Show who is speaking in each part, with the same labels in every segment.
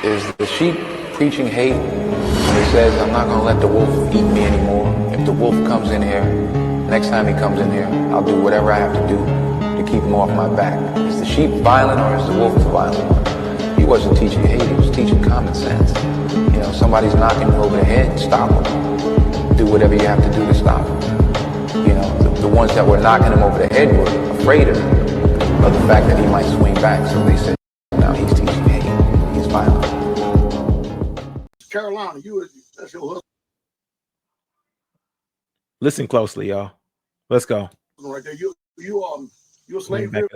Speaker 1: Is the sheep preaching hate when it says, I'm not going to let the wolf eat me anymore? If the wolf comes in here, next time he comes in here, I'll do whatever I have to do to keep him off my back. Is the sheep violent or is the wolf the violent one? He wasn't teaching hate, he was teaching common sense. You know, somebody's knocking you over the head, stop him. Do whatever you have to do to stop him. You know, the ones that were knocking him over the head were afraid of the fact that he might swing back, so they said, no, he's teaching hate, he's violent.
Speaker 2: Carolina, that's your husband.
Speaker 3: Listen closely, y'all. Let's go.
Speaker 2: Right there. You a slave here?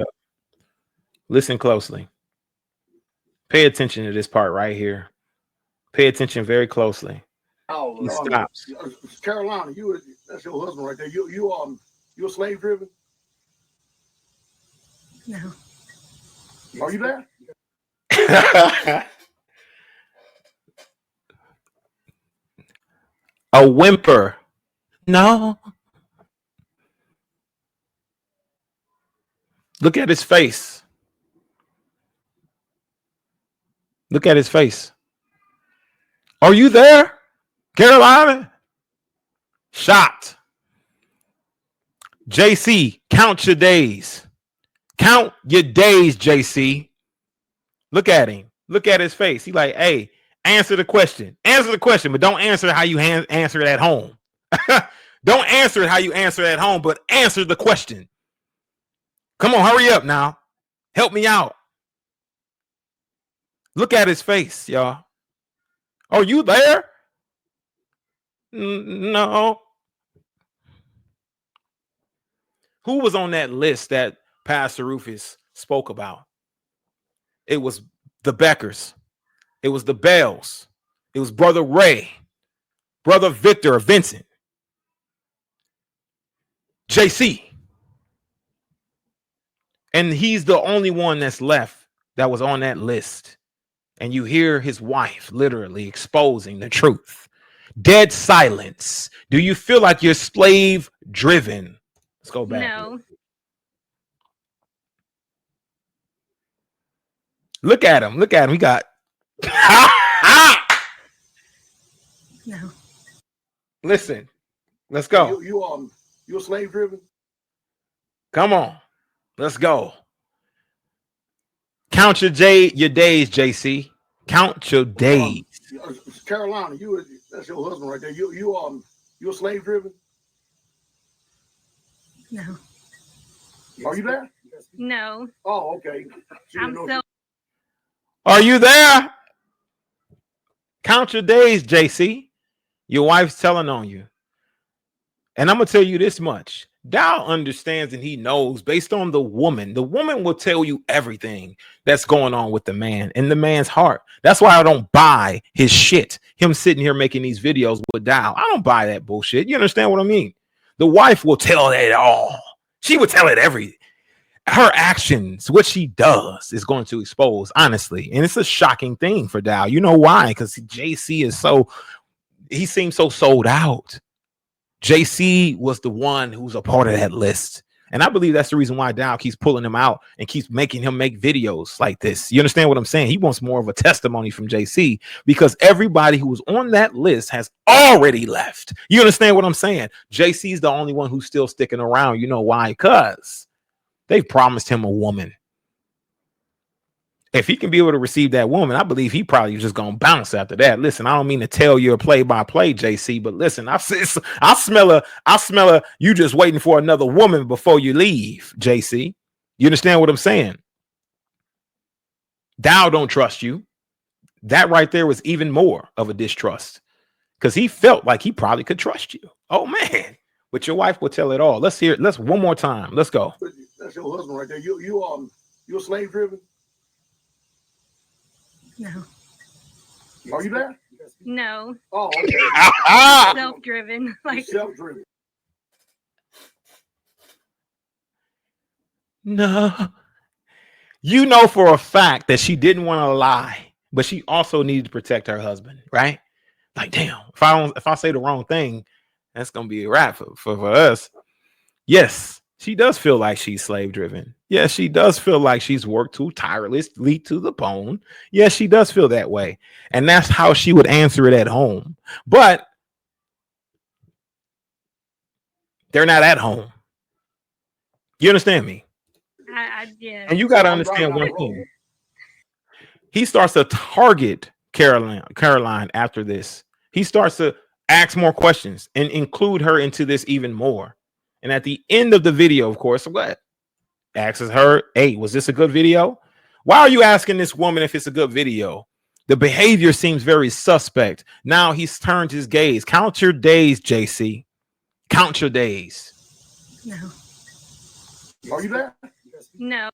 Speaker 3: Listen closely. Pay attention to this part right here. Pay attention very closely.
Speaker 2: Oh,
Speaker 3: he stops.
Speaker 2: Carolina, that's your husband right there. You a slave driven?
Speaker 4: No.
Speaker 2: Are you there?
Speaker 3: A whimper. No. Look at his face. Look at his face. Are you there, Carolina? Shocked. JC, count your days. Count your days, JC. Look at him. Look at his face. He like, hey, answer the question. Answer the question, but don't answer it how you answer it at home. Don't answer it how you answer it at home, but answer the question. Come on, hurry up now. Help me out. Look at his face, y'all. Are you there? No. Who was on that list that Pastor Rufus spoke about? It was the Beckers. It was the Bells. It was Brother Ray, Brother Victor or Vincent, JC. And he's the only one that's left that was on that list. And you hear his wife literally exposing the truth. Dead silence. Do you feel like you're slave driven? Let's go back.
Speaker 4: No.
Speaker 3: Look at him. Look at him. He got.
Speaker 4: No.
Speaker 3: Listen. Let's go.
Speaker 2: You a slave driven?
Speaker 3: Come on. Let's go. Count your days, JC. Count your days.
Speaker 2: Carolina, that's your husband right there. You a slave driven?
Speaker 4: No.
Speaker 2: Are you there?
Speaker 4: No.
Speaker 2: Oh, okay.
Speaker 3: Are you there? Count your days, JC. Your wife's telling on you. And I'm going to tell you this much. Dowell understands and he knows based on the woman will tell you everything that's going on with the man in the man's heart. That's why I don't buy his shit. Him sitting here making these videos with Dowell. I don't buy that bullshit. You understand what I mean? The wife will tell it all. She will tell it everything. Her actions, what she does is going to expose, honestly. And it's a shocking thing for Dowell. You know why? Because JC is he seems so sold out. JC was the one who's a part of that list. And I believe that's the reason why Dowell keeps pulling him out and keeps making him make videos like this. You understand what I'm saying? He wants more of a testimony from JC because everybody who was on that list has already left. You understand what I'm saying? JC's the only one who's still sticking around. You know why? Because they promised him a woman. If he can be able to receive that woman, I believe he probably just gonna bounce after that. Listen, I don't mean to tell you a play-by-play, JC, but listen, I smell a you just waiting for another woman before you leave, JC. You understand what I'm saying? Dowell don't trust you. That right there was even more of a distrust because he felt like he probably could trust you. Oh man, but your wife will tell it all. Let's hear it. Let's one more time. Let's go.
Speaker 2: That's your husband right there. You a slave driven?
Speaker 4: No.
Speaker 2: Are you there?
Speaker 4: No.
Speaker 2: Oh, okay.
Speaker 4: Self-driven. Like
Speaker 2: Self-driven.
Speaker 3: No. You know for a fact that she didn't want to lie, but she also needed to protect her husband, right? Like, damn, if I say the wrong thing, that's gonna be a wrap for us. Yes, She does feel like she's slave driven. Yes, she does feel like she's worked too tirelessly to the bone. Yes, she does feel that way. And that's how she would answer it at home. But they're not at home. You understand me?
Speaker 4: Yes.
Speaker 3: And you got to
Speaker 2: I'm driving
Speaker 3: understand
Speaker 2: down
Speaker 3: one
Speaker 2: the road.
Speaker 3: thing. He starts to target Caroline after this. He starts to ask more questions and include her into this even more. And at the end of the video, of course, what? Asks her, hey, was this a good video? Why are you asking this woman if it's a good video? The behavior seems very suspect. Now he's turned his gaze. Count your days, JC. Count your days.
Speaker 4: No.
Speaker 2: Are you there?
Speaker 4: No.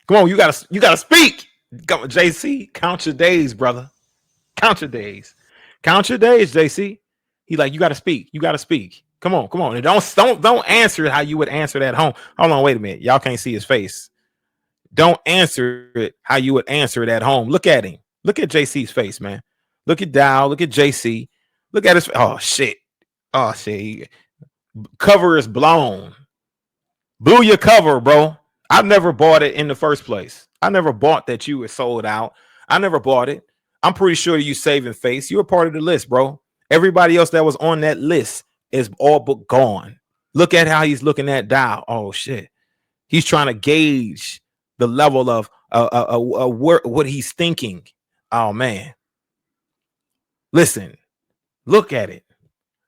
Speaker 3: Come on, you gotta speak. Come on, JC. Count your days, brother. Count your days. Count your days, JC. He like, you gotta speak. You gotta speak. Come on. And don't answer it how you would answer it at home. Hold on, wait a minute. Y'all can't see his face. Don't answer it how you would answer it at home. Look at him. Look at JC's face, man. Look at Dowell. Look at JC. Look at his. Oh shit. Oh shit. Cover is blown. Blew your cover, bro. I've never bought it in the first place. I never bought that you were sold out. I never bought it. I'm pretty sure you saving face. You're a part of the list, bro. Everybody else that was on that list is all but gone. Look at how he's looking at Dowell. Oh shit. He's trying to gauge the level of what he's thinking. Oh man. Listen, look at it.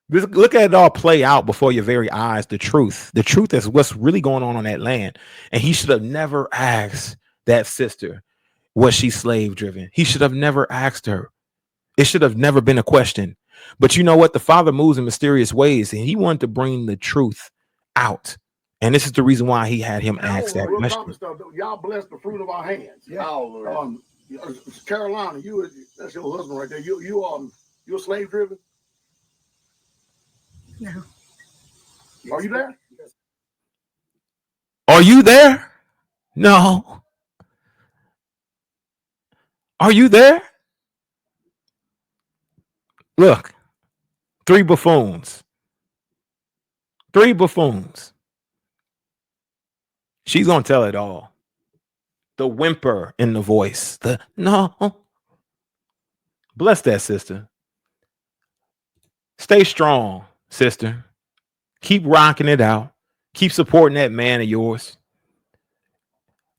Speaker 3: Look at it all play out before your very eyes. The truth is what's really going on that land. And he should have never asked that sister, was she slave driven? He should have never asked her. It should have never been a question. But you know what? The Father moves in mysterious ways, and he wanted to bring the truth out. And this is the reason why he had him ask that question.
Speaker 2: Y'all bless the fruit of our hands. Yeah. Carolina, that's your husband right there. You're slave driven?
Speaker 4: No.
Speaker 2: Are you there?
Speaker 3: Are you there? No. Are you there? Look, 3 buffoons. 3 buffoons. She's going to tell it all. The whimper in the voice. The no. Bless that sister. Stay strong, sister. Keep rocking it out. Keep supporting that man of yours.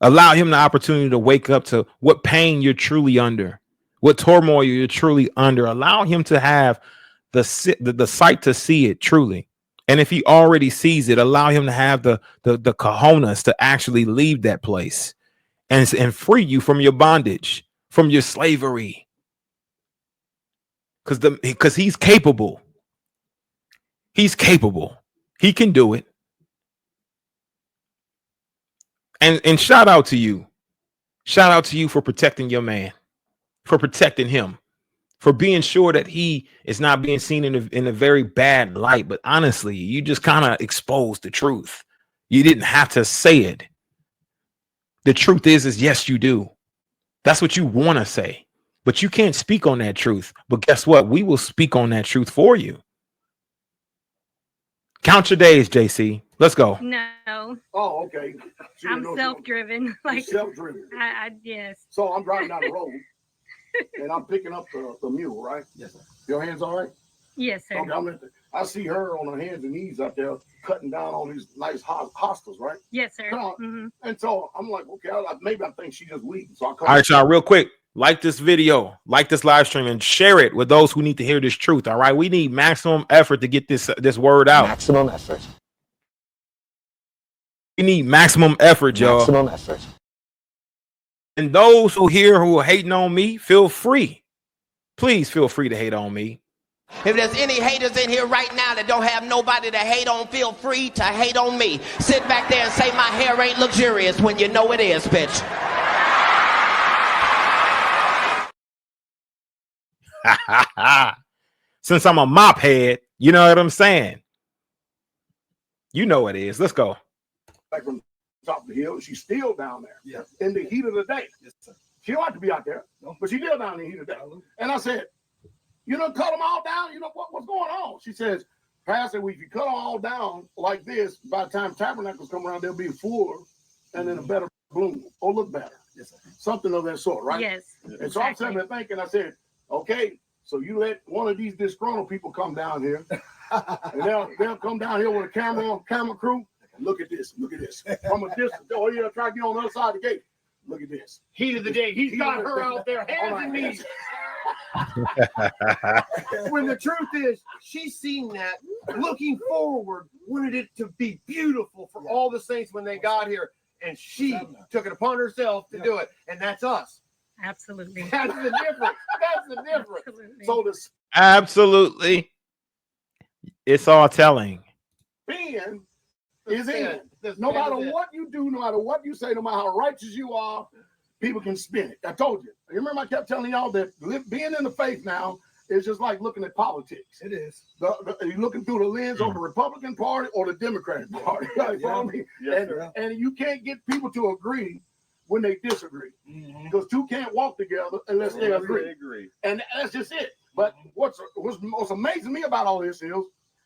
Speaker 3: Allow him the opportunity to wake up to what pain you're truly under, what turmoil you're truly under. Allow him to have the sight to see it truly. And if he already sees it, allow him to have the cojones to actually leave that place and free you from your bondage, from your slavery. Because he's capable. He's capable. He can do it. And shout out to you. Shout out to you for protecting your man, for protecting him, for being sure that he is not being seen in a very bad light. But honestly, you just kind of exposed the truth. You didn't have to say it. The truth is yes, you do. That's what you want to say. But you can't speak on that truth. But guess what? We will speak on that truth for you. Count your days, JC. Let's go.
Speaker 4: No.
Speaker 2: Oh, okay.
Speaker 4: I'm self-driven. Like
Speaker 2: self-driven.
Speaker 4: Yes.
Speaker 2: So I'm driving down the road and I'm picking up the mule, right? Yes, sir. Your hands all right?
Speaker 4: Yes, sir.
Speaker 2: Okay, I see her on her hands and knees out there cutting down all these nice hostas, right?
Speaker 4: Yes, sir. Mm-hmm.
Speaker 2: And so I'm like, okay, maybe I think she just weak. So I come.
Speaker 3: All right, y'all, real quick. Like this video, like this live stream, and share it with those who need to hear this truth. All right, we need maximum effort to get this word out.
Speaker 5: Maximum effort.
Speaker 3: We need maximum effort, y'all.
Speaker 5: Maximum effort.
Speaker 3: And those who are hating on me, feel free. Please feel free to hate on me.
Speaker 6: If there's any haters in here right now that don't have nobody to hate on, feel free to hate on me. Sit back there and say my hair ain't luxurious when you know it is, bitch.
Speaker 3: Since I'm a mop head, you know what I'm saying? You know it is. Let's go.
Speaker 2: Back from the top of the hill, she's still down there. Yes. In the heat of the day. Yes, sir. She don't have to be out there, but she's still down in the heat of the day. And I said, you know, cut them all down. You know what's going on? She says, Pastor, if you cut all down like this, by the time tabernacles come around, they'll be fuller and in a better bloom or look better. Yes, something of that sort, right?
Speaker 4: Yes.
Speaker 2: And so I'm sitting there thinking, I said, okay, so you let one of these disgruntled people come down here, and they'll come down here with a camera crew. Look at this. From a distance, oh yeah, try to get on the other side of the gate. Look at this.
Speaker 5: Heat of the day. He's got her out there, hands and knees. When the truth is, she's seen that, looking forward, wanted it to be beautiful for all the saints when they got here, and she took it upon herself to do it, and that's us.
Speaker 4: Absolutely.
Speaker 5: That's the difference. That's the difference.
Speaker 4: Absolutely.
Speaker 2: So this
Speaker 3: Absolutely. It's all telling.
Speaker 2: spin is in. No matter what you do, no matter what you say, no matter how righteous you are, people can spin it. I told you. You remember I kept telling y'all that being in the faith now is just like looking at politics.
Speaker 7: It is.
Speaker 2: You're looking through the lens of the Republican Party or the Democratic Party. You follow me?
Speaker 7: Yes,
Speaker 2: and you can't get people to agree when they disagree. Because two can't walk together unless they agree. And that's just it. But what's most amazing to me about all this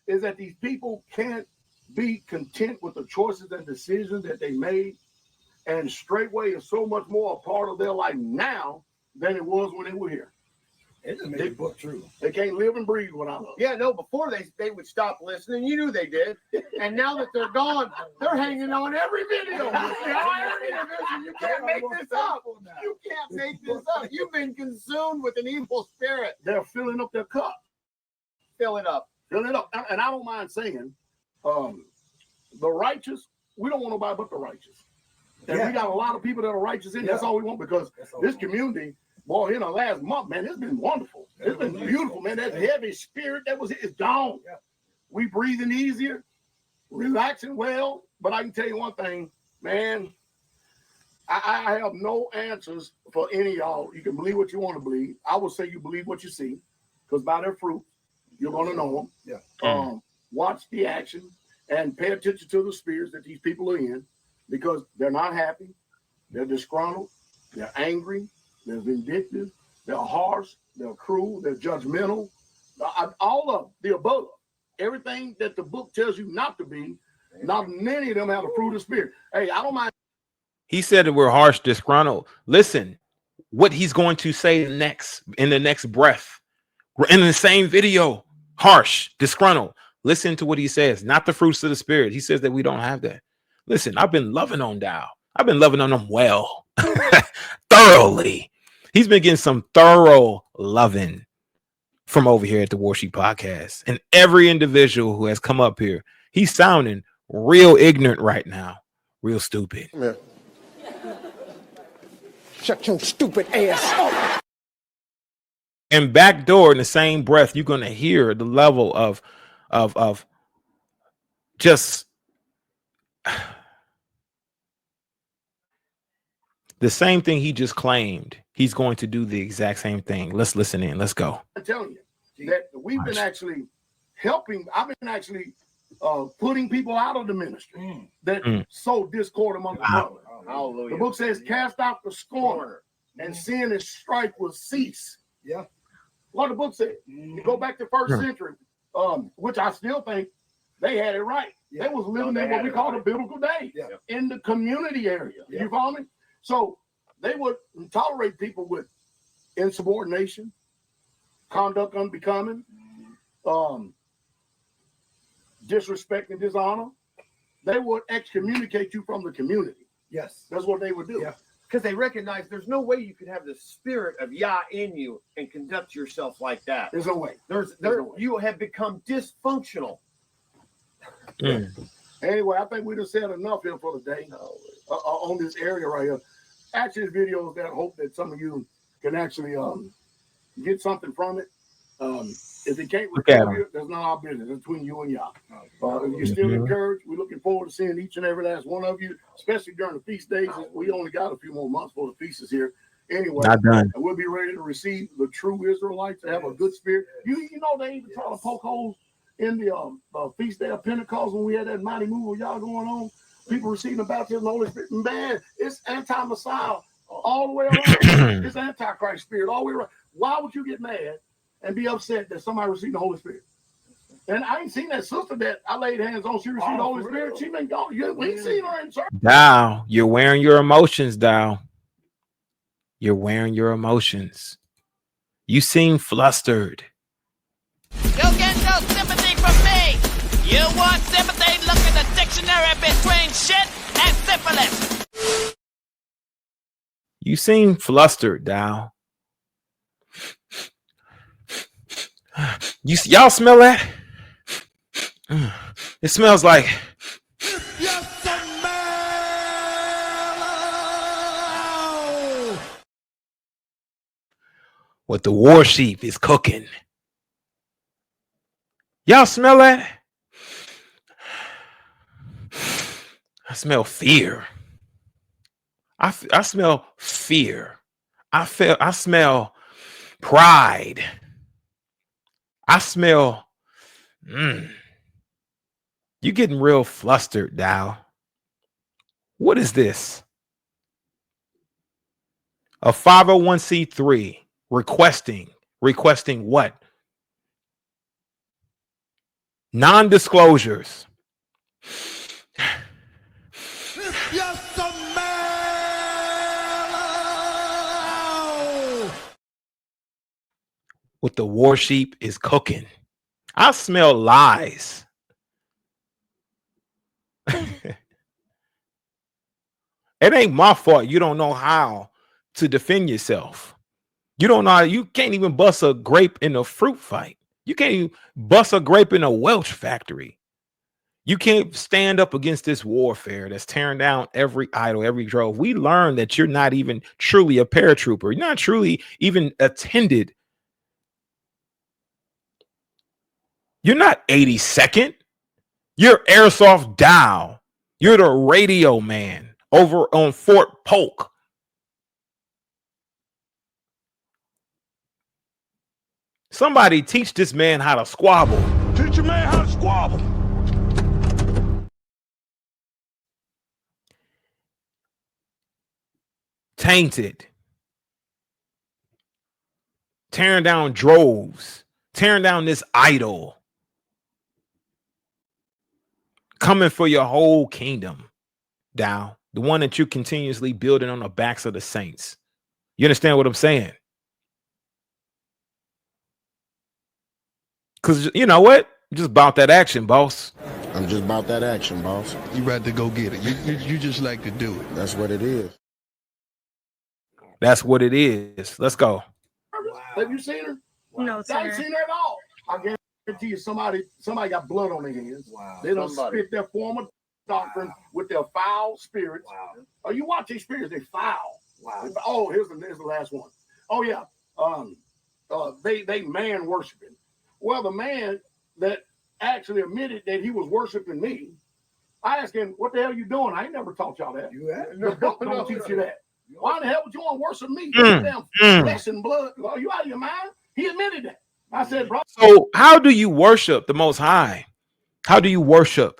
Speaker 2: is that these people can't be content with the choices and decisions that they made. And Straitway is so much more a part of their life now than it was when they were here.
Speaker 7: It just made the book true.
Speaker 2: They can't live and breathe without us.
Speaker 5: Yeah, no, before they would stop listening, you knew they did. And now that they're gone, they're hanging on every video. You can't make this up. You can't make this up. You've been consumed with an evil spirit.
Speaker 2: They're filling up their cup.
Speaker 5: Fill it up.
Speaker 2: Fill it up. And I don't mind saying, the righteous, we don't want nobody but the righteous. And we got a lot of people that are righteous in. That's all we want, because this community, boy, in the last month, man, it's been wonderful. It's been beautiful, man. That heavy spirit that was it's gone. We breathing easier, relaxing well. But I can tell you one thing, man, I have no answers for any of y'all. You can believe what you want to believe. I would say you believe what you see, because by their fruit, you're going to know them. Watch the action and pay attention to the spirits that these people are in, because they're not happy, they're disgruntled, they're angry, they're vindictive, they're harsh, they're cruel, they're judgmental, all of the above. Everything that the book tells you not to be, not many of them have the fruit of the spirit. Hey, I don't mind.
Speaker 3: He said that we're harsh, disgruntled. Listen, what he's going to say next, in the next breath. We're in the same video. Harsh, disgruntled. Listen to what he says, not the fruits of the spirit. He says that we don't have that. Listen, I've been loving on Dowell. I've been loving on him well, thoroughly. He's been getting some thorough loving from over here at the Warsheep Podcast. And every individual who has come up here, he's sounding real ignorant right now, real stupid.
Speaker 8: Yeah. Shut your stupid ass up.
Speaker 3: And backdoor, in the same breath, you're going to hear the level of just the same thing he just claimed. He's going to do the exact same thing. Let's listen in. Let's go.
Speaker 2: I'm telling you that we've been actually helping. I've been actually putting people out of the ministry that sow discord among the brothers. The book says, cast out the scorner, and sin and strife will cease.
Speaker 7: Yeah.
Speaker 2: What the book said. You go back to first century, which I still think they had it right. They was living in what we call the biblical day in the community area. You follow me? So they would tolerate people with insubordination, conduct unbecoming, disrespect and dishonor. They would excommunicate you from the community.
Speaker 7: Yes.
Speaker 2: That's what they would do.
Speaker 7: Yeah.
Speaker 5: Because they recognize there's no way you could have the spirit of Yah in you and conduct yourself like that.
Speaker 2: There's no way.
Speaker 5: You have become dysfunctional.
Speaker 2: Anyway, I think we just said enough here for the day on this area right here. Actually, this video is that I hope that some of you can actually get something from it. If it can't recover you, that's not our business. It's between you and Yah. If you're still encouraged, we're looking forward to seeing each and every last one of you, especially during the feast days. We only got a few more months for the feast is here. Anyway,
Speaker 3: Not done.
Speaker 2: And we'll be ready to receive the true Israelites to have a good spirit. You know they even try to poke holes in the feast day of Pentecost when we had that mighty move of Yah going on. People receiving the baptism of the Holy Spirit. Man, it's anti-Messiah all the way around. It's antichrist spirit all the way around. Why would you get mad and be upset that somebody received the Holy Spirit? And I ain't seen that sister that I laid hands on. She received the Holy Spirit. She been gone. We ain't seen her in church.
Speaker 3: Dow, you're wearing your emotions, Dow. You're wearing your emotions. You seem flustered.
Speaker 6: You'll get no sympathy from me. You want sympathy? Look in the dictionary between shit and syphilis.
Speaker 3: You seem flustered, Dow. Y'all smell that? It smells like what the war sheep is cooking. Y'all smell that? I smell fear. I smell fear. I smell pride. I smell you getting real flustered, Dow. What is this? A 501c3 requesting what? Non-disclosures. What the war sheep is cooking. I smell lies. It ain't my fault you don't know how to defend yourself. You don't know. You can't even bust a grape in a fruit fight. You can't even bust a grape in a Welch factory. You can't stand up against this warfare that's tearing down every idol, every drove. We learned that you're not even truly a paratrooper. You're not truly even attended. You're not 82nd. You're Airsoft Dow. You're the radio man over on Fort Polk. Somebody teach this man how to squabble.
Speaker 9: Teach a man how to squabble.
Speaker 3: Tainted. Tearing down droves. Tearing down this idol. Coming for your whole kingdom, Dow. The one that you're continuously building on the backs of the saints. You understand what I'm saying? Because you know what? Just about that action, boss.
Speaker 10: I'm just about that action, boss.
Speaker 9: You rather go get it. You just like to do it.
Speaker 10: That's what it is.
Speaker 3: That's what it is. Let's go.
Speaker 2: Have you seen her?
Speaker 4: No,
Speaker 2: I
Speaker 4: sir.
Speaker 2: haven't seen her at all. I guarantee you somebody got blood on their hands.
Speaker 5: Wow.
Speaker 2: They don't spit their form of doctrine with their foul spirits.
Speaker 5: Wow.
Speaker 2: Oh, you watch these spirits, they foul.
Speaker 5: Wow.
Speaker 2: Oh, here's the last one. Oh, yeah. They man worshiping. Well, the man that actually admitted that he was worshiping me, I asked him, what the hell are you doing? I ain't never taught y'all that.
Speaker 5: You have?
Speaker 2: The book don't teach you that. Why in the hell would you want to worship me? Damn flesh and blood. Are you out of your mind? He admitted that. I said, bro.
Speaker 3: So how do you worship the Most High? How do you worship?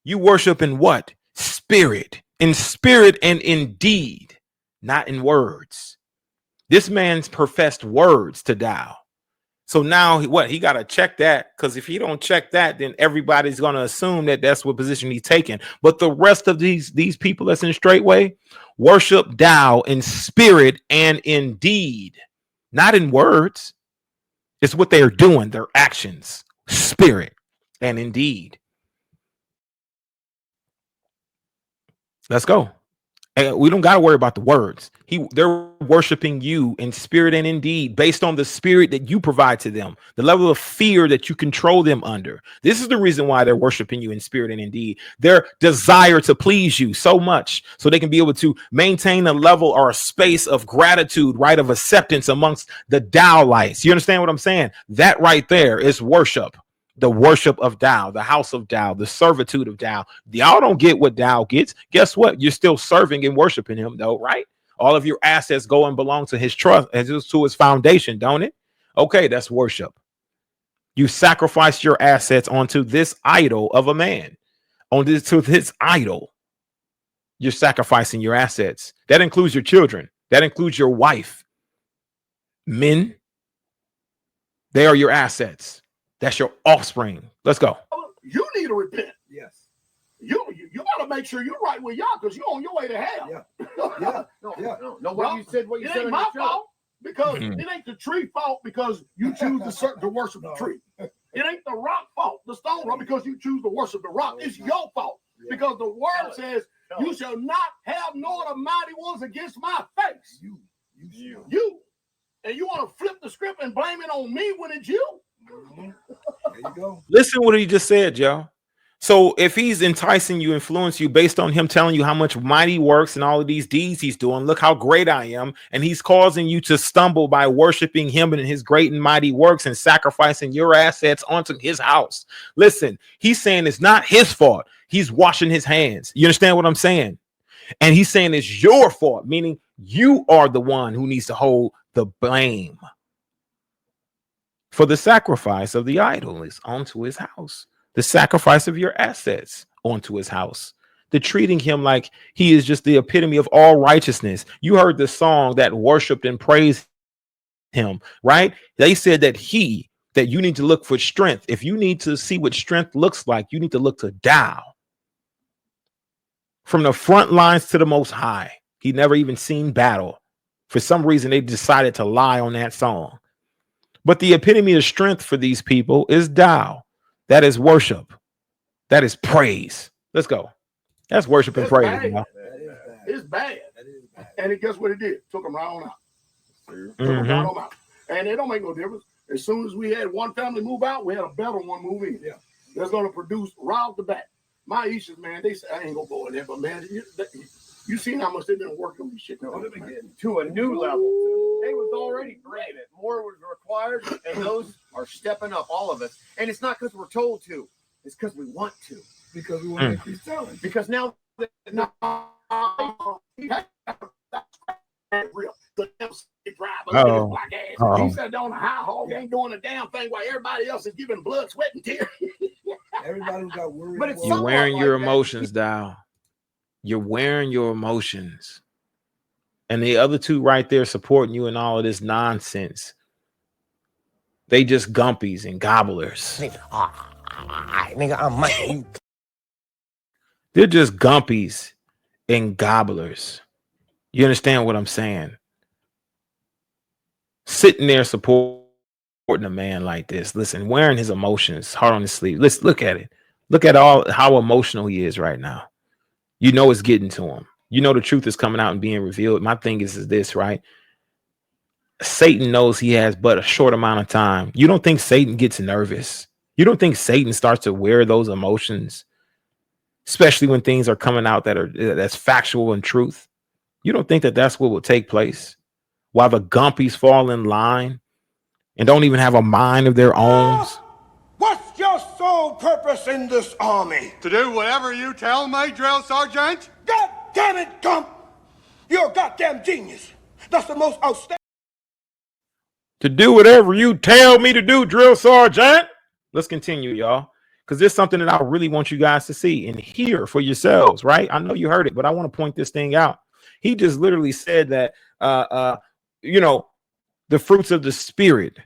Speaker 3: You worship in what? Spirit. In spirit and in deed, not in words. This man's professed words to Dow. So now he got to check that, because if he don't check that, then everybody's going to assume that that's what position he's taking. But the rest of these people that's in Straitway worship Dow in spirit and in deed, not in words. It's what they are doing, their actions, spirit and in deed. Let's go. And we don't got to worry about the words. They're worshiping you in spirit and in deed, based on the spirit that you provide to them, the level of fear that you control them under. This is the reason why they're worshiping you in spirit and in deed. Their desire to please you so much so they can be able to maintain a level or a space of gratitude, right, of acceptance amongst the Dowlites. You understand what I'm saying? That right there is worship. The worship of Dow, the house of Dow, the servitude of Dow. Y'all don't get what Dow gets. Guess what? You're still serving and worshiping him, though, right? All of your assets go and belong to his trust and to his foundation, don't it? Okay, that's worship. You sacrifice your assets onto this idol of a man, to his idol. You're sacrificing your assets. That includes your children. That includes your wife. Men, they are your assets. That's your offspring. Let's go.
Speaker 2: You need to repent.
Speaker 7: Yes.
Speaker 2: You gotta make sure you're right with y'all because you're on your way to hell.
Speaker 7: Yeah.
Speaker 5: No, what you said
Speaker 2: It
Speaker 5: in
Speaker 2: ain't
Speaker 5: the
Speaker 2: my
Speaker 5: show.
Speaker 2: fault because it ain't the tree fault because you choose to worship the tree. It ain't the rock fault, the stone rock, because you choose to worship the rock. It's your fault because the word says you shall not have nor the mighty ones against my face.
Speaker 7: You.
Speaker 2: And you want to flip the script and blame it on me when it's you?
Speaker 7: There you go.
Speaker 3: Listen what he just said, y'all. So if he's enticing you, influence you based on him telling you how much mighty works and all of these deeds he's doing, look how great I am, and he's causing you to stumble by worshiping him and his great and mighty works and sacrificing your assets onto his house. Listen, he's saying it's not his fault. He's washing his hands. You understand what I'm saying? And he's saying it's your fault, meaning you are the one who needs to hold the blame for the sacrifice of the idol is onto his house. The sacrifice of your assets onto his house, the treating him like he is just the epitome of all righteousness. You heard the song that worshiped and praised him, right? They said that you need to look for strength. If you need to see what strength looks like, you need to look to Dowell. From the front lines to the most high, he never even seen battle. For some reason, they decided to lie on that song. But the epitome of strength for these people is Dowell. That is worship. That is praise. Let's go. That's worship and praise.
Speaker 2: Bad. It's bad. And guess what it did? Took them right on out. Took them right on out. And it don't make no difference. As soon as we had one family move out, we had a better one move in. Yeah. That's going to produce right off the bat. My issues, man, they say I ain't going to go in there, but man, you seen how much they've been working on this shit.
Speaker 5: They've been getting to a new level. They was already bringing it. More was required, and those are stepping up, all of us. And it's not because we're told to. It's because we want to.
Speaker 7: Because we want to increase talent.
Speaker 5: Because now
Speaker 2: he said on the high hog ain't doing a damn thing while everybody else is giving blood, sweat, and tears.
Speaker 7: Everybody got worried.
Speaker 5: But it's
Speaker 3: You're wearing your emotions down. You're wearing your emotions. And the other two right there supporting you in all of this nonsense. They just gumpies and gobblers. They're just gumpies and gobblers. You understand what I'm saying? Sitting there supporting a man like this. Listen, wearing his emotions, heart on his sleeve. Let's look at it. Look at how emotional he is right now. You know it's getting to him. You know the truth is coming out and being revealed. My thing is this, right? Satan knows he has but a short amount of time. You don't think Satan gets nervous? You don't think Satan starts to wear those emotions, especially when things are coming out that's factual and truth? You don't think that that's what will take place while the gumpies fall in line and don't even have a mind of their own?
Speaker 8: What's your sole purpose in this army?
Speaker 11: To do whatever you tell me, drill sergeant.
Speaker 8: God damn it, Gump! You're a goddamn genius. That's the most outstanding.
Speaker 3: To do whatever you tell me to do, drill sergeant. Let's continue, y'all, because there's something that I really want you guys to see and hear for yourselves, right? I know you heard it, but I want to point this thing out. He just literally said that, the fruits of the spirit,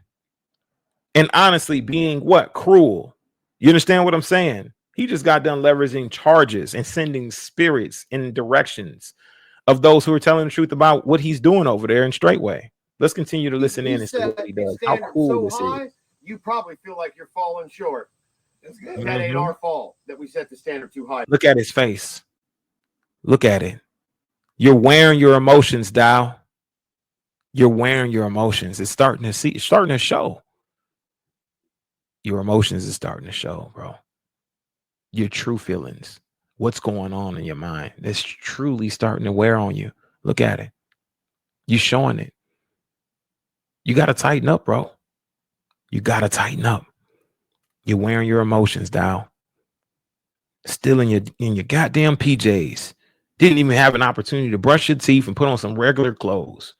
Speaker 3: and honestly being what? Cruel. You understand what I'm saying? He just got done leveraging charges and sending spirits in directions of those who are telling the truth about what he's doing over there in Straitway. Let's continue to listen in and see what he does. How cool this is.
Speaker 5: You probably feel like you're falling short. That's good. That ain't our fault that we set the standard too high.
Speaker 3: Look at his face. Look at it. You're wearing your emotions, Dowell. You're wearing your emotions. It's starting to show. Your emotions is starting to show, bro. Your true feelings. What's going on in your mind? That's truly starting to wear on you. Look at it. You're showing it. You got to tighten up, bro. You got to tighten up. You're wearing your emotions, Dowell. Still in your goddamn PJs. Didn't even have an opportunity to brush your teeth and put on some regular clothes.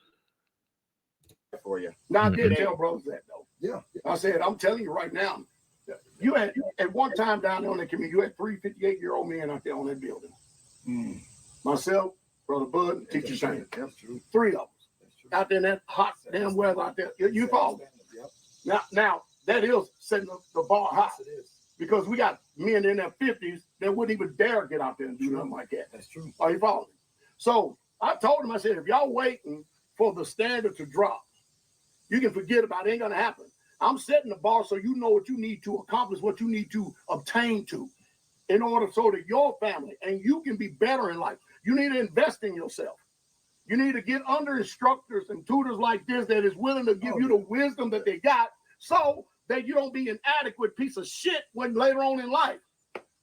Speaker 5: For you.
Speaker 2: Now, I did tell bros that, though. Yeah. I said, I'm telling you right now, you had, at one time down there on that community, you had 3 58-year-old men out there on that building. Myself, Brother Bud, and Teacher Shane. That's true. 3 of them. Out there in that hot damn weather out there. You follow. Now, that is setting the bar high. It is. Because we got men in their 50s that wouldn't even dare get out there and do nothing like that.
Speaker 7: That's true.
Speaker 2: Are you following me? So I told him, I said, if y'all waiting for the standard to drop, you can forget about it. Ain't going to happen. I'm setting the bar so you know what you need to accomplish, what you need to obtain to in order so that your family and you can be better in life. You need to invest in yourself. You need to get under instructors and tutors like this that is willing to give you the wisdom that they got so that you don't be an inadequate piece of shit when later on in life.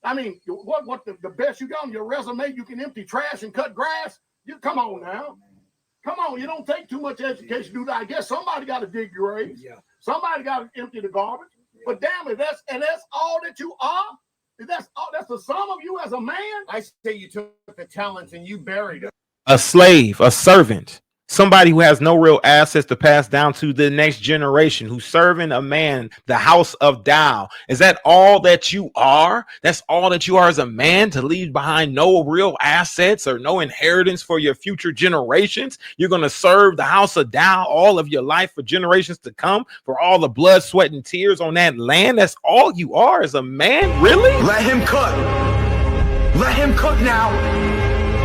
Speaker 2: I mean, what the best you got on your resume, you can empty trash and cut grass. You come on now. Come on, you don't take too much education to do that. I guess somebody got to dig your graves. Yeah. Somebody got to empty the garbage. Yeah. But damn it, that's all that you are. That's the sum of you as a man.
Speaker 5: I say you took the talents and you buried them.
Speaker 3: A slave, a servant, somebody who has no real assets to pass down to the next generation, who's serving a man, the house of Dowell. Is that all that you are? That's all that you are as a man, to leave behind no real assets or no inheritance for your future generations? You're going to serve the house of Dowell all of your life for generations to come, for all the blood, sweat, and tears on that land? That's all you are as a man? Really?
Speaker 8: Let him cook. Let him cook now.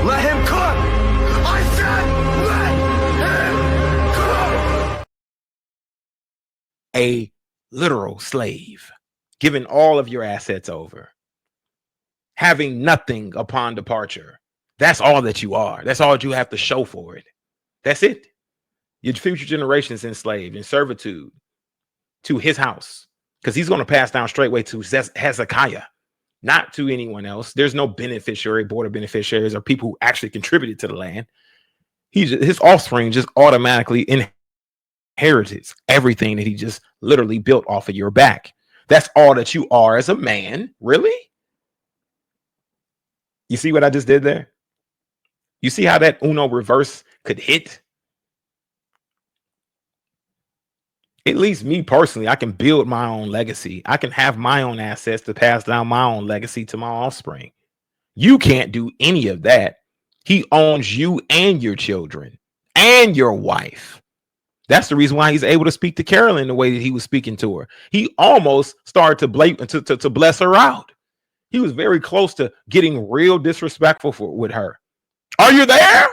Speaker 8: Let him cook. I said let him cook.
Speaker 3: A literal slave, giving all of your assets over, having nothing upon departure. That's all that you are. That's all that you have to show for it. That's it. Your future generations enslaved in servitude to his house, because he's going to pass down straightway to Hezekiah, not to anyone else. There's no beneficiary, board of beneficiaries, or people who actually contributed to the land. His offspring just automatically inherited everything that he just literally built off of your back. That's all that you are as a man. Really? You see what I just did there? You see how that Uno reverse could hit? At least me personally, I can build my own legacy. I can have my own assets to pass down my own legacy to my offspring. You can't do any of that. He owns you and your children and your wife. That's the reason why he's able to speak to Carolyn the way that he was speaking to her. He almost started to bless her out. He was very close to getting real disrespectful with her. Are you there?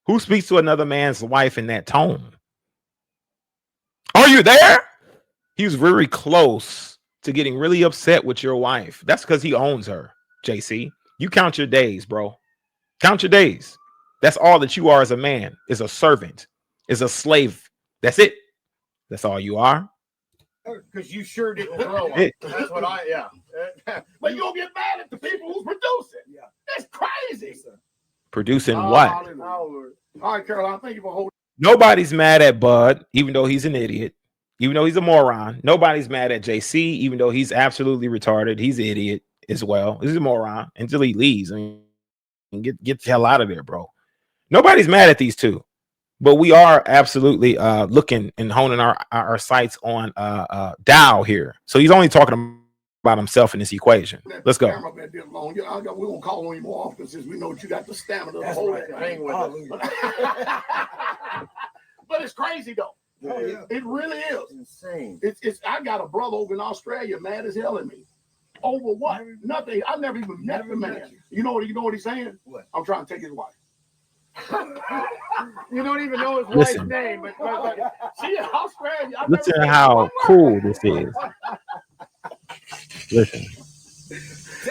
Speaker 3: Who speaks to another man's wife in that tone? Are you there? He was very close to getting really upset with your wife. That's because he owns her, JC. You count your days, bro. Count your days. That's all that you are as a man, is a servant, is a slave. That's it. That's all you are.
Speaker 5: Because you sure didn't grow up. That's what
Speaker 2: But you'll get mad at the people who's producing. Yeah. That's crazy.
Speaker 3: Producing what?
Speaker 2: All right, Caroline, thank you for holding.
Speaker 3: Nobody's mad at Bud, even though he's an idiot, even though he's a moron. Nobody's mad at JC, even though he's absolutely retarded. He's an idiot as well. He's a moron until he leaves. I mean, get the hell out of there, bro. Nobody's mad at these two, but we are absolutely looking and honing our sights on Dowell here. So he's only talking about himself in this equation. Let's go.
Speaker 2: We're gonna call on you more often since we know that you got the stamina to hold it. But it's crazy though. Oh, yeah. It really is insane. It's I got a brother over in Australia mad as hell at me. Over what? Nothing. I never even met the man. You know what he's saying? What? I'm trying to take his wife.
Speaker 5: You don't even know his wife's name. But
Speaker 2: see, Australia.
Speaker 3: Listen to how cool this is. Listen.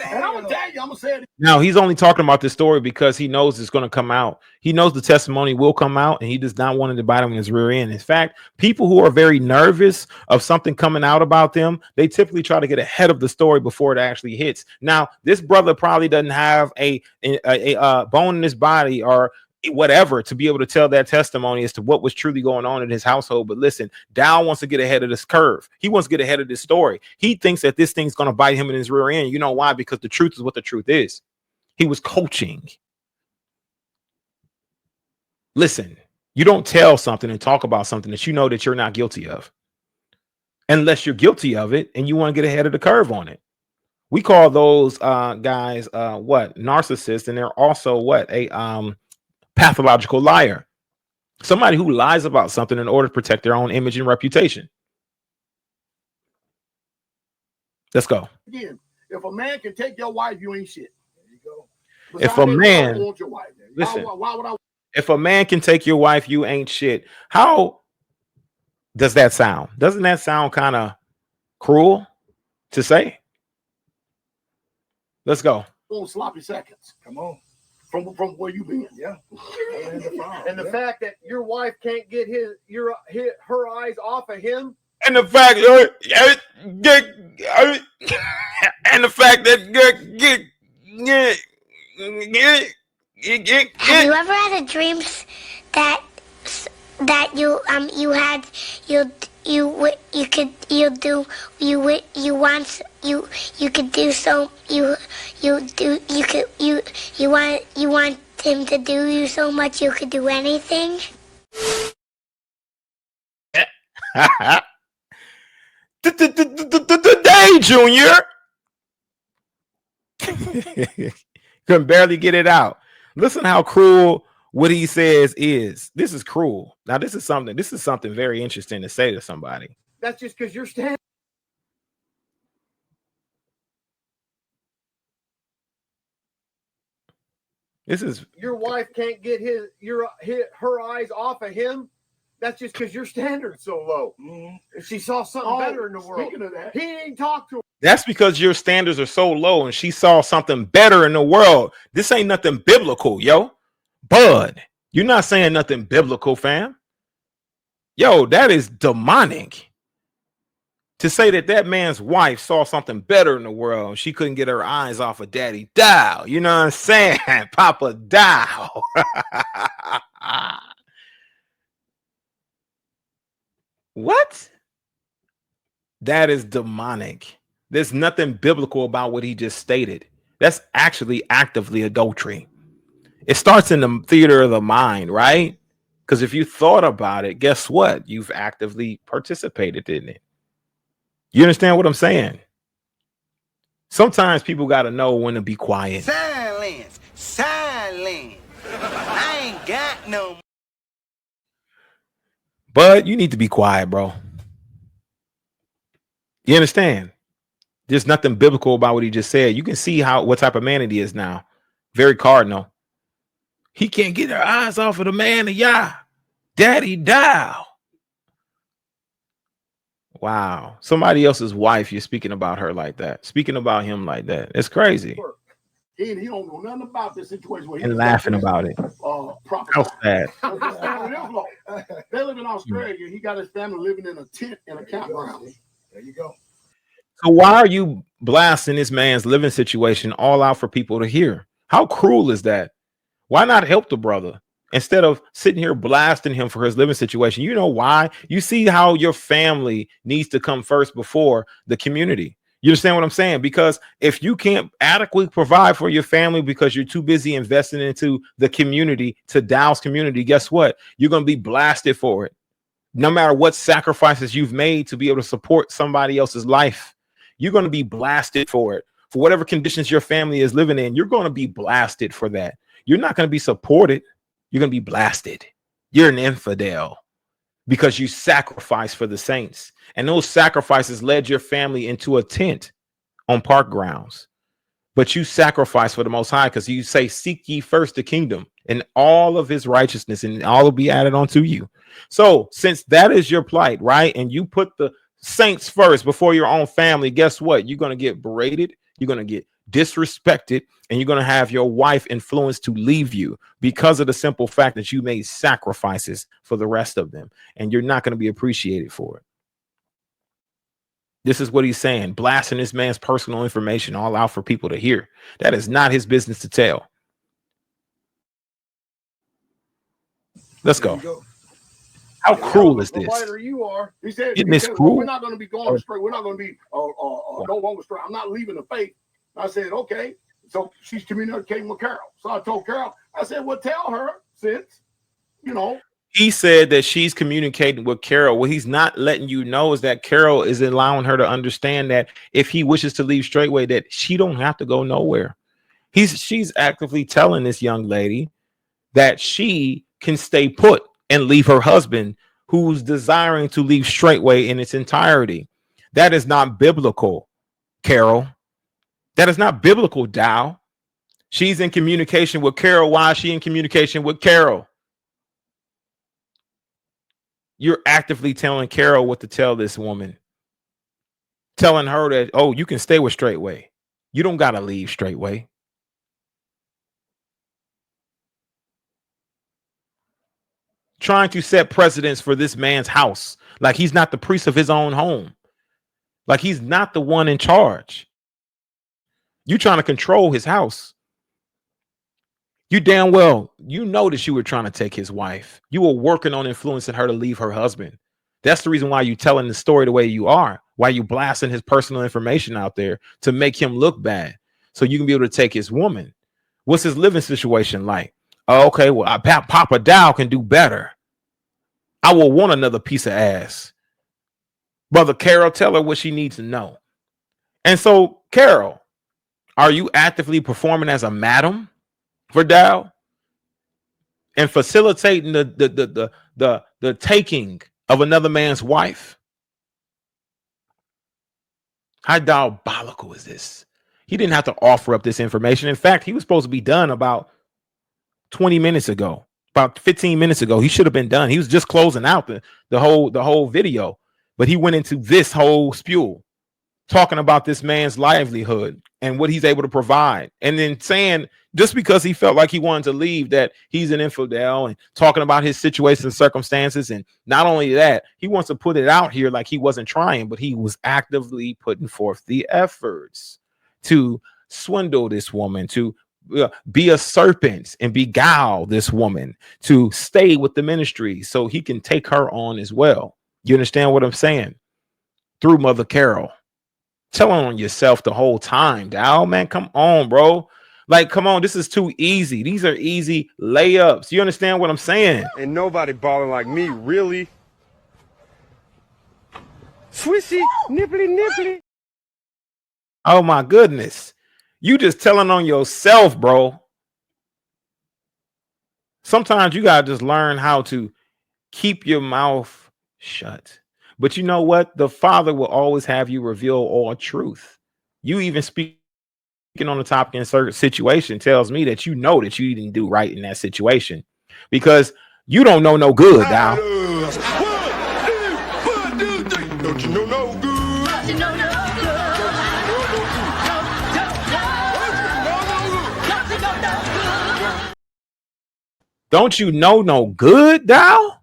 Speaker 2: And I'm gonna tell you, I'm gonna say it.
Speaker 3: Now he's only talking about this story because he knows it's going to come out. He knows the testimony will come out, and he does not want to bite him in his rear end. In fact, people who are very nervous of something coming out about them, they typically try to get ahead of the story before it actually hits. Now, this brother probably doesn't have a bone in his body or whatever to be able to tell that testimony as to what was truly going on in his household. But listen, Dowell wants to get ahead of this curve. He wants to get ahead of this story. He thinks that this thing's going to bite him in his rear end. You know why? Because the truth is what the truth is. He was coaching. Listen, you don't tell something and talk about something that you know that you're not guilty of, unless you're guilty of it and you want to get ahead of the curve on it. We call those guys what? Narcissists, and they're also what? A pathological liar. Somebody who lies about something in order to protect their own image and reputation. Let's go.
Speaker 2: Again, if a man can take your wife, you ain't shit. There you go.
Speaker 3: If a man,
Speaker 2: I don't want your wife.
Speaker 3: listen,
Speaker 2: why would I?
Speaker 3: If a man can take your wife, you ain't shit. How does that sound? Doesn't that sound kind of cruel to say? Let's go.
Speaker 2: On sloppy seconds.
Speaker 7: Come on.
Speaker 2: From where you been.
Speaker 7: Yeah.
Speaker 5: And the fact that your wife can't get her eyes off of him.
Speaker 3: And the fact and the fact that
Speaker 12: have you ever had a dream that you want him to do you so much you could do anything?
Speaker 3: Today, Junior. Couldn't barely get it out. Listen how cruel what he says is. This is cruel. Now, this is something very interesting to say to somebody.
Speaker 5: That's just because you're standing.
Speaker 3: This is
Speaker 5: your wife can't get her eyes off of him. That's just because your standard's so low. Mm-hmm. If she saw something better in the world,
Speaker 2: of that,
Speaker 5: he ain't talked to her.
Speaker 3: That's because your standards are so low and she saw something better in the world. This ain't nothing biblical, yo. Bud, you're not saying nothing biblical, fam. Yo, that is demonic. To say that man's wife saw something better in the world, she couldn't get her eyes off of Daddy Dowell. You know what I'm saying? Papa Dowell. What? That is demonic. There's nothing biblical about what he just stated. That's actually actively adultery. It starts in the theater of the mind, right? Because if you thought about it, guess what? You've actively participated in it. You understand what I'm saying? Sometimes people got to know when to be quiet.
Speaker 13: Silence. I ain't got no.
Speaker 3: But you need to be quiet, bro. You understand? There's nothing biblical about what he just said. You can see what type of man it is now. Very cardinal. He can't get her eyes off of the man of Yah, Daddy Dowell. Wow. Somebody else's wife, you're speaking about her like that. Speaking about him like that. It's crazy.
Speaker 2: He don't know nothing about this situation.
Speaker 3: And laughing about it. How sad.
Speaker 2: They live in Australia. He got his family living in a tent in a campground.
Speaker 7: There you go.
Speaker 3: So why are you blasting this man's living situation all out for people to hear? How cruel is that? Why not help the brother instead of sitting here blasting him for his living situation? You know why? You see how your family needs to come first before the community. You understand what I'm saying? Because if you can't adequately provide for your family because you're too busy investing into the community, to Dowell's community, guess what? You're going to be blasted for it. No matter what sacrifices you've made to be able to support somebody else's life, you're going to be blasted for it. For whatever conditions your family is living in, you're going to be blasted for that. You're not going to be supported. You're going to be blasted. You're an infidel because you sacrificed for the saints. And those sacrifices led your family into a tent on park grounds. But you sacrifice for the Most High because you say, seek ye first the kingdom and all of his righteousness, and all will be added onto you. So since that is your plight, right, and you put the saints first before your own family, guess what? You're going to get berated. You're going to get disrespected, and you're going to have your wife influenced to leave you because of the simple fact that you made sacrifices for the rest of them, and you're not going to be appreciated for it. This is what he's saying, blasting this man's personal information all out for people to hear. That is not his business to tell. Let's go. How cruel is this?
Speaker 5: The lighter you are.
Speaker 2: He said,
Speaker 3: cruel?
Speaker 2: We're not going to be going straight. We're not going to be no longer straight. I'm not leaving the faith. I said, okay. So she's communicating with Carol. So I told Carol, I said, well, tell her since, you know.
Speaker 3: He said that she's communicating with Carol. What he's not letting you know is that Carol is allowing her to understand that if he wishes to leave Straitway, that she don't have to go nowhere. She's actively telling this young lady that she can stay put and leave her husband, who's desiring to leave Straitway in its entirety. That is not biblical. Carol. That is not biblical, Dow. She's in communication with Carol. Why is she in communication with Carol? You're actively telling Carol what to tell this woman. Telling her that, oh, you can stay with Straitway. You don't got to leave Straitway. Trying to set precedents for this man's house. Like he's not the priest of his own home. Like he's not the one in charge. You trying to control his house. You damn well, you know that you were trying to take his wife. You were working on influencing her to leave her husband. That's the reason why you telling the story the way you are. Why you blasting his personal information out there to make him look bad. So you can be able to take his woman. What's his living situation like? Oh, okay, well, Papa Dowell can do better. I will want another piece of ass. Brother Carol, tell her what she needs to know. And so, Carol, are you actively performing as a madam for Dowell and facilitating the taking of another man's wife? How diabolical is this? He didn't have to offer up this information. In fact, he was supposed to be done about 20 minutes ago, about 15 minutes ago. He should have been done. He was just closing out the whole video, but he went into this whole spew talking about this man's livelihood and what he's able to provide, and then saying just because he felt like he wanted to leave that he's an infidel, and talking about his situation and circumstances. And not only that, he wants to put it out here like he wasn't trying, but he was actively putting forth the efforts to swindle this woman, to be a serpent and beguile this woman to stay with the ministry so he can take her on as well. You understand what I'm saying? Through Mother Carol. Tell on yourself the whole time, Dowell, man. Come on, bro. Like, come on. This is too easy. These are easy layups. You understand what I'm saying?
Speaker 11: Ain't nobody balling like me, really. Swishy, nippity.
Speaker 3: Oh, my goodness. You just telling on yourself, bro. Sometimes you got to just learn how to keep your mouth shut. But you know what? The Father will always have you reveal all truth. You even speaking on the topic in a certain situation tells me that you know that you didn't do right in that situation because you don't know no good, Dow.
Speaker 11: Don't you know no good?
Speaker 8: Don't you know no
Speaker 3: Don't you know no good, Dow?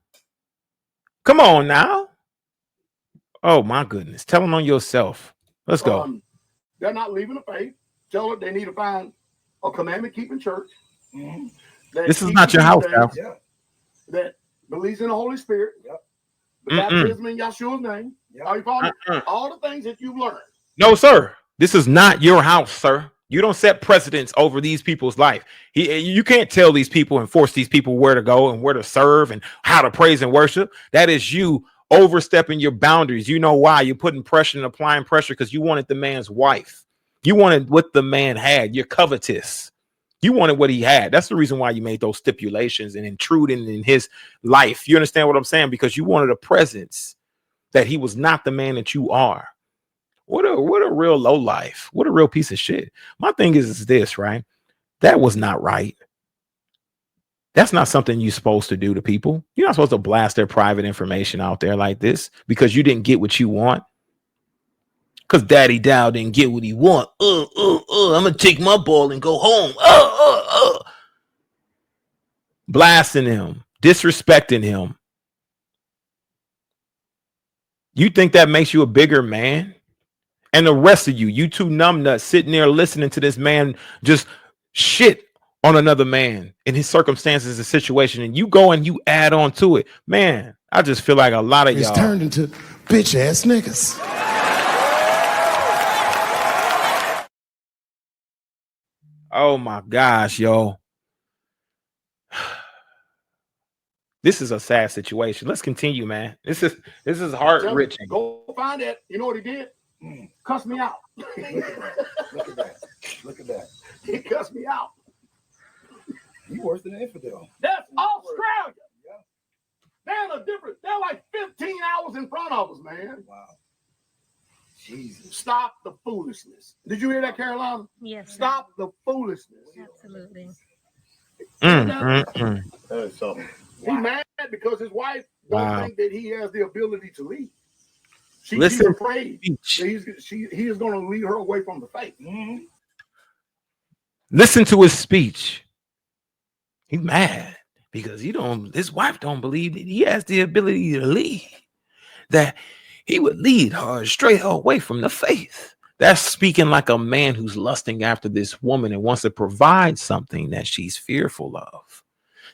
Speaker 3: Come on now. Oh my goodness. Tell them on yourself. Let's go.
Speaker 2: They're not leaving the faith. Tell them they need to find a commandment keeping church.
Speaker 3: This is not your house, Dow.
Speaker 2: That believes in the Holy Spirit. The baptism in Yeshua's name. Are you following? All the things that you've learned.
Speaker 3: No, sir. This is not your house, sir. You don't set precedents over these people's life. You can't tell these people and force these people where to go and where to serve and how to praise and worship. That is you overstepping your boundaries. You know why? You're putting pressure and applying pressure because you wanted the man's wife. You wanted what the man had. You're covetous. You wanted what he had. That's the reason why you made those stipulations and intruding in his life. You understand what I'm saying? Because you wanted a presence that he was not the man that you are. What a real low life. What a real piece of shit. My thing is this, right? That was not right. That's not something you're supposed to do to people. You're not supposed to blast their private information out there like this because you didn't get what you want. Because Daddy Dow didn't get what he want. I'm going to take my ball and go home. Blasting him, disrespecting him. You think that makes you a bigger man? And the rest of you two numbnuts sitting there listening to this man just shit on another man in his circumstances and situation, and you go and you add on to it. Man, I just feel like a lot of y'all
Speaker 9: turned into bitch ass niggas.
Speaker 3: Oh my gosh, yo. This is a sad situation. Let's continue, man. This is heart-wrenching.
Speaker 2: Go find it. You know what he did? Cuss me out.
Speaker 7: Look at that. Look at that.
Speaker 2: He cussed me out.
Speaker 7: You worse than an infidel.
Speaker 2: That's Australia. Yeah. They're like 15 hours in front of us, man.
Speaker 7: Wow. Jesus.
Speaker 2: Stop the foolishness. Did you hear that, Carolina?
Speaker 4: Yes.
Speaker 2: Stop the foolishness.
Speaker 4: Absolutely.
Speaker 2: That's something. He's mad because his wife don't think that he has the ability to lead. She's afraid that he is going to lead her away from the faith. Mm-hmm.
Speaker 3: Listen to his speech. He's mad because his wife don't believe that he has the ability to lead, that he would lead her straight away from the faith. That's speaking like a man who's lusting after this woman and wants to provide something that she's fearful of,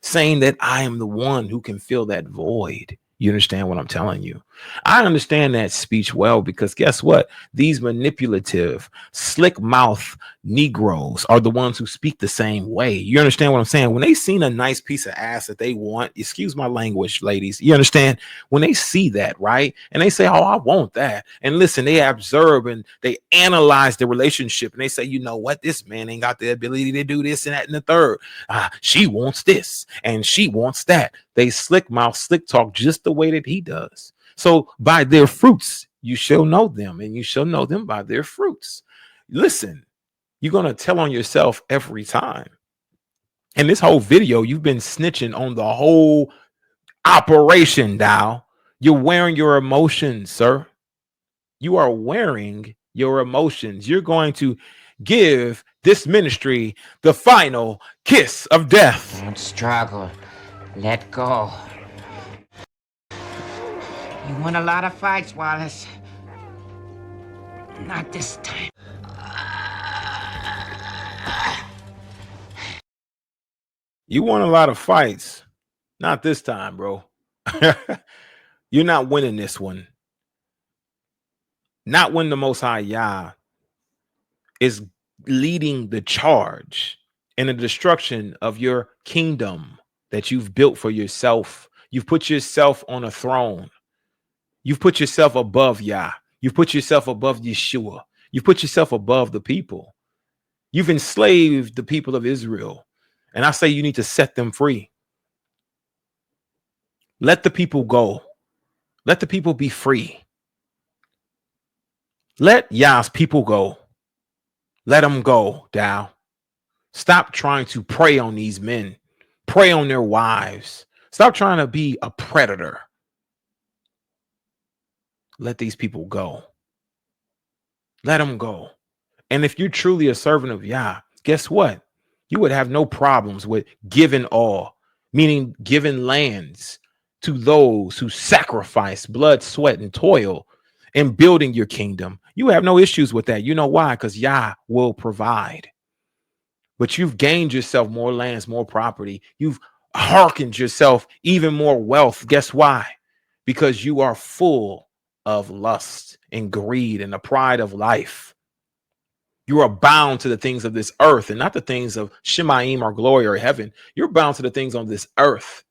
Speaker 3: saying that I am the one who can fill that void. You understand what I'm telling you? I understand that speech well, because guess what? These manipulative, slick mouth Negroes are the ones who speak the same way. You understand what I'm saying? When they seen a nice piece of ass that they want, excuse my language, ladies, you understand? When they see that, right? And they say, oh, I want that. And listen, they observe and they analyze the relationship and they say, you know what? This man ain't got the ability to do this and that and the third. She wants this and she wants that. They slick mouth, slick talk just the way that he does. So by their fruits, you shall know them, and you shall know them by their fruits. Listen, you're going to tell on yourself every time. In this whole video, you've been snitching on the whole operation, Dowell. You're wearing your emotions, sir. You are wearing your emotions. You're going to give this ministry the final kiss of death.
Speaker 14: Don't struggle. Let go. You won a lot of fights, Wallace. Not this time.
Speaker 3: You won a lot of fights. Not this time, bro. You're not winning this one. Not when the Most High Yah is leading the charge in the destruction of your kingdom that you've built for yourself. You've put yourself on a throne. You've put yourself above Yah. You've put yourself above Yeshua. You've put yourself above the people. You've enslaved the people of Israel. And I say you need to set them free. Let the people go. Let the people be free. Let Yah's people go. Let them go, Dowell. Stop trying to prey on these men. Prey on their wives. Stop trying to be a predator. Let these people go. Let them go. And if you're truly a servant of Yah, guess what? You would have no problems with giving all, meaning giving lands to those who sacrifice blood, sweat, and toil in building your kingdom. You have no issues with that. You know why? Because Yah will provide. But you've gained yourself more lands, more property. You've hearkened yourself even more wealth. Guess why? Because you are full of lust and greed and the pride of life. You are bound to the things of this earth and not the things of Shemaim or glory or heaven. You're bound to the things on this earth.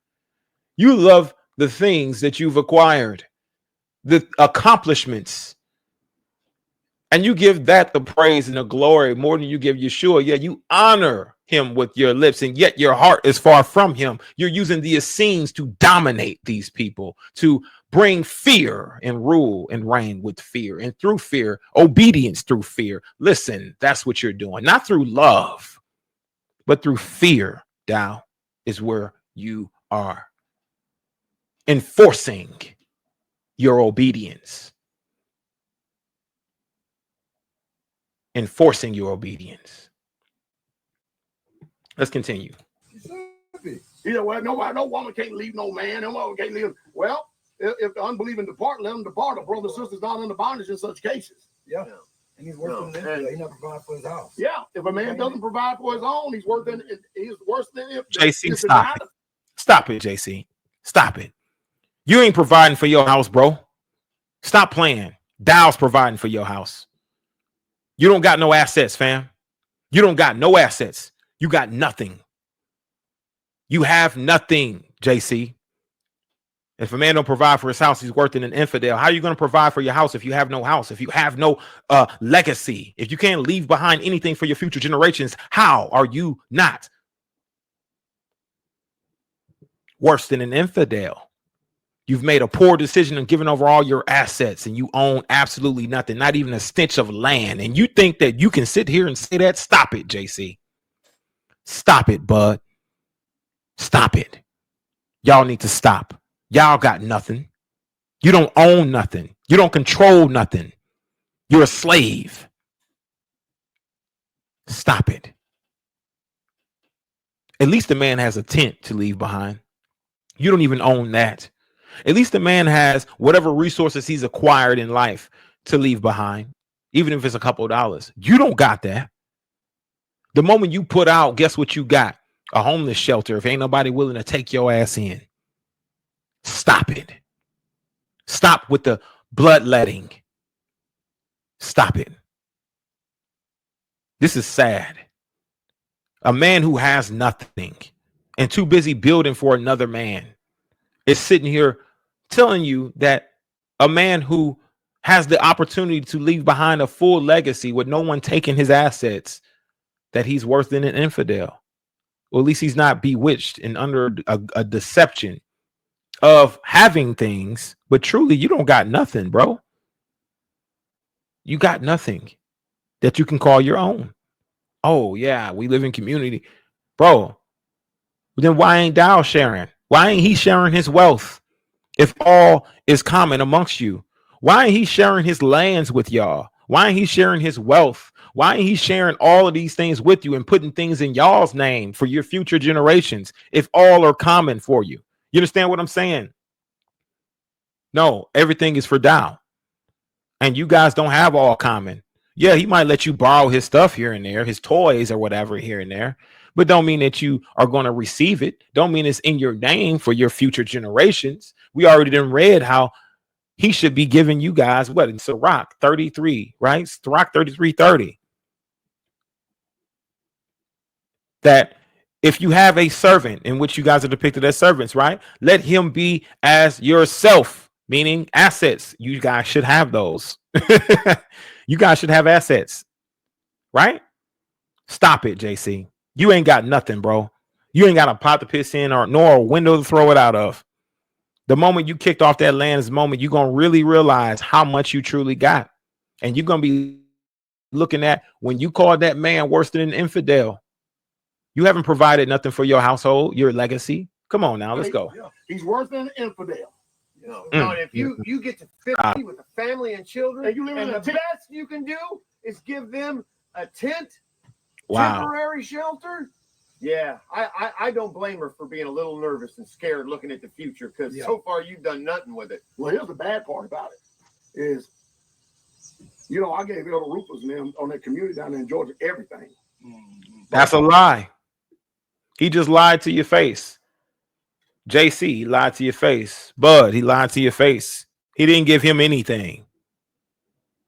Speaker 3: You love the things that you've acquired, the accomplishments, and you give that the praise and the glory more than you give Yeshua. Yeah, you honor him with your lips, and yet your heart is far from him. You're using the Essenes to dominate these people, to bring fear and rule and reign with fear, and through fear, obedience through fear. Listen, that's what you're doing, not through love, but through fear. Dowell, is where you are enforcing your obedience. Enforcing your obedience. Let's continue.
Speaker 2: You know what? No woman can't leave no man. No woman can't leave. Well, if the unbelieving depart, let them depart. A brother and sister's not under bondage in such cases.
Speaker 7: Yeah. And he's worse than them. He never provides for his house.
Speaker 2: Yeah. If a man doesn't provide for his own, he's worse than if
Speaker 3: JC, stop it. Stop it, JC. Stop it. You ain't providing for your house, bro. Stop playing. Dowell's providing for your house. You don't got no assets, fam. You don't got no assets. You got nothing. You have nothing, JC. If a man don't provide for his house, he's worse than an infidel. How are you going to provide for your house if you have no house, if you have no legacy, if you can't leave behind anything for your future generations? How are you not worse than an infidel? You've made a poor decision and given over all your assets, and you own absolutely nothing, not even a stench of land. And you think that you can sit here and say that? Stop it, JC. Stop it, bud. Stop it. Y'all need to stop. Y'all got nothing. You don't own nothing. You don't control nothing. You're a slave. Stop it. At least the man has a tent to leave behind. You don't even own that. At least the man has whatever resources he's acquired in life to leave behind, even if it's a couple of dollars. You don't got that. The moment you put out, guess what you got? A homeless shelter if ain't nobody willing to take your ass in. Stop it. Stop with the bloodletting. Stop it. This is sad. A man who has nothing and too busy building for another man is sitting here telling you that a man who has the opportunity to leave behind a full legacy with no one taking his assets, that he's worse than an infidel. Or at least he's not bewitched and under a deception of having things, but truly you don't got nothing, bro. You got nothing that you can call your own. Oh yeah, we live in community, bro. Then why ain't Dowell sharing? Why ain't he sharing his wealth if all is common amongst you? Why ain't he sharing his lands with y'all? Why ain't he sharing his wealth? Why ain't he sharing all of these things with you and putting things in y'all's name for your future generations if all are common for you? You understand what I'm saying? No, everything is for Dowell. And you guys don't have all common. Yeah, he might let you borrow his stuff here and there, his toys or whatever here and there, but don't mean that you are going to receive it. Don't mean it's in your name for your future generations. We already done read how he should be giving you guys what? It's Sirach 33, right? Sirach 33:30. That if you have a servant, in which you guys are depicted as servants, right? Let him be as yourself, meaning assets. You guys should have those. You guys should have assets, right? Stop it, JC. You ain't got nothing, bro. You ain't got a pot to piss in or nor a window to throw it out of. The moment you kicked off that land is the moment you're going to really realize how much you truly got. And you're going to be looking at when you called that man worse than an infidel. You haven't provided nothing for your household, your legacy. Come on now, let's go.
Speaker 2: He's worse than an infidel.
Speaker 5: No, if you get to 50 with a family and children, and the best you can do is give them a tent, temporary shelter. Yeah, I don't blame her for being a little nervous and scared looking at the future, because so far you've done nothing with it.
Speaker 2: Well, here's the bad part about it is, you know, I gave Elder Rufus and them on that community down there in Georgia everything.
Speaker 3: That's a lie. He just lied to your face. JC, he lied to your face. Bud, he lied to your face. He didn't give him anything.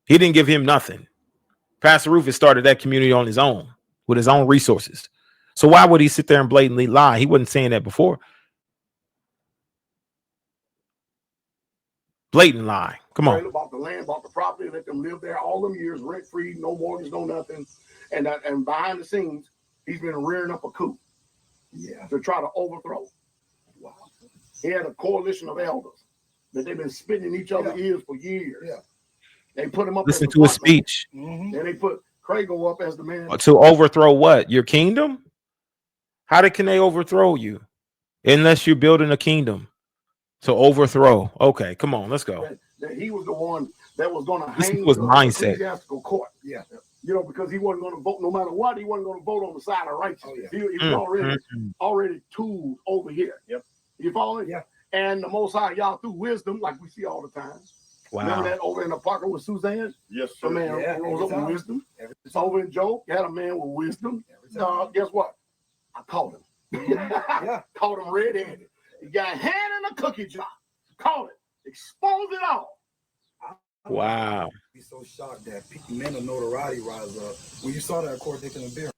Speaker 3: He didn't give him nothing. Pastor Rufus started that community on his own with his own resources. So why would he sit there and blatantly lie? He wasn't saying that before. Blatant lie. Come on.
Speaker 2: Bought the land, bought the property, let them live there all them years rent free, no mortgage, no nothing. And behind the scenes, he's been rearing up a coup. Yeah. To try to overthrow. Wow. He had a coalition of elders that they've been spitting in each other's ears for years. Yeah. They put him up.
Speaker 3: Listen to his speech.
Speaker 2: And they put Crago up as the man.
Speaker 3: To overthrow what? Your kingdom? How can they overthrow you? Unless you're building a kingdom. So overthrow. Okay, come on, let's go.
Speaker 2: That he was the one that was going to hang
Speaker 3: was mindset.
Speaker 2: Ecclesiastical court. Yeah. You know, because he wasn't going to vote no matter what. He wasn't going to vote on the side of righteousness. He was already tooled over here. Yep. You follow it? Yeah. And the Most High, y'all through wisdom, like we see all the time. Wow. Remember that over in the park with Suzanne? Yes, sir. The man rose up with wisdom. It's over in Job. You had a man with wisdom. Guess what? I caught him. Caught him red-handed. He got a hand in a cookie jar. Caught it. Exposed it all.
Speaker 3: Wow.
Speaker 7: Be so shocked that men of notoriety rise up. When you saw that court, they can bear.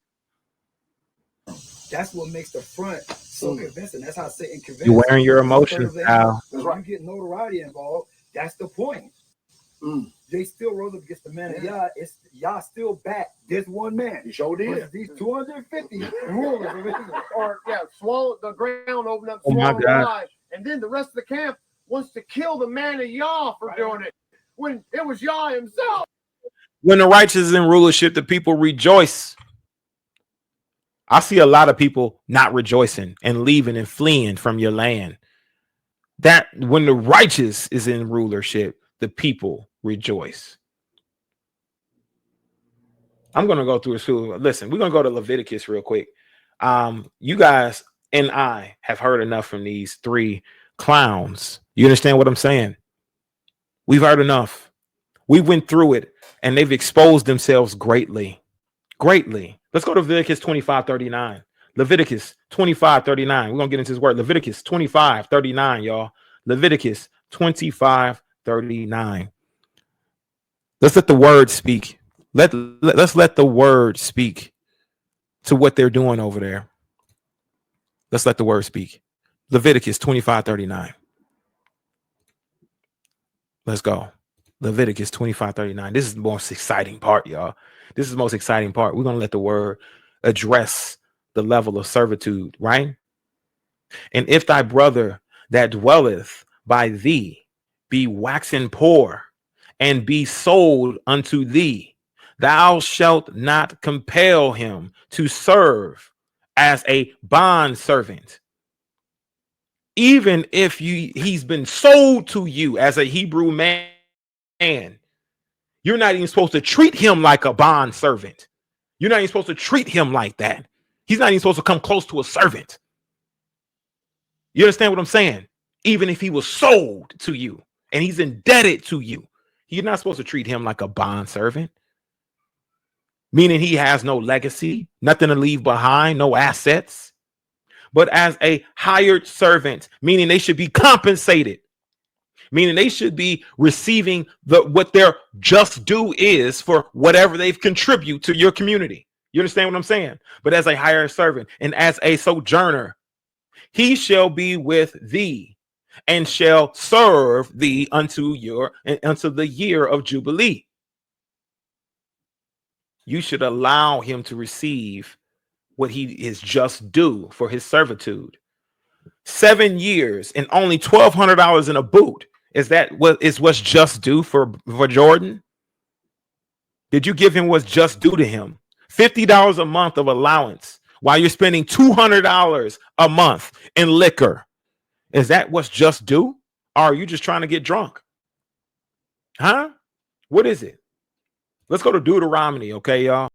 Speaker 7: That's what makes the front so convincing. That's how Satan convinces.
Speaker 3: You're wearing your emotions now.
Speaker 7: When you get notoriety involved, that's the point. They still rose up against the man of Yah. Y'all still back this one man.
Speaker 2: He sure did.
Speaker 7: These 250 rulers.
Speaker 5: Or swallow the ground, open up, swallow alive, and then the rest of the camp wants to kill the man of Yah for doing it when it was Yah himself.
Speaker 3: When the righteous is in rulership, the people rejoice. I see a lot of people not rejoicing and leaving and fleeing from your land. That when the righteous is in rulership, the people rejoice. I'm going to go through this. Listen, we're going to go to Leviticus real quick. You guys and I have heard enough from these three clowns. You understand what I'm saying? We've heard enough. We went through it and they've exposed themselves greatly. Greatly. Let's go to Leviticus 25:39. Leviticus 25:39. We're going to get into this word. Leviticus 25:39, y'all. Leviticus 25:39. Let's let the word speak. Let's let the word speak to what they're doing over there. Let's let the word speak. Leviticus 25:39. Let's go. Leviticus 25:39. This is the most exciting part, y'all. This is the most exciting part. We're going to let the word address the level of servitude, right? And if thy brother that dwelleth by thee be waxen poor and be sold unto thee, thou shalt not compel him to serve as a bond servant. Even if he's been sold to you as a Hebrew man, you're not even supposed to treat him like a bond servant. You're not even supposed to treat him like that. He's not even supposed to come close to a servant. You understand what I'm saying? Even if he was sold to you and he's indebted to you, you're not supposed to treat him like a bond servant. Meaning he has no legacy, nothing to leave behind, no assets, but as a hired servant, meaning they should be compensated, meaning they should be receiving what their just due is for whatever they've contributed to your community. You understand what I'm saying? But as a hired servant and as a sojourner, he shall be with thee and shall serve thee unto the year of Jubilee. You should allow him to receive what he is just due for his servitude. 7 years and only $1,200 in a boot. Is that what's just due for Jordan? Did you give him what's just due to him? $50 a month of allowance while you're spending $200 a month in liquor. Is that what's just due? Or are you just trying to get drunk? Huh? What is it? Let's go to Deuteronomy, okay, y'all?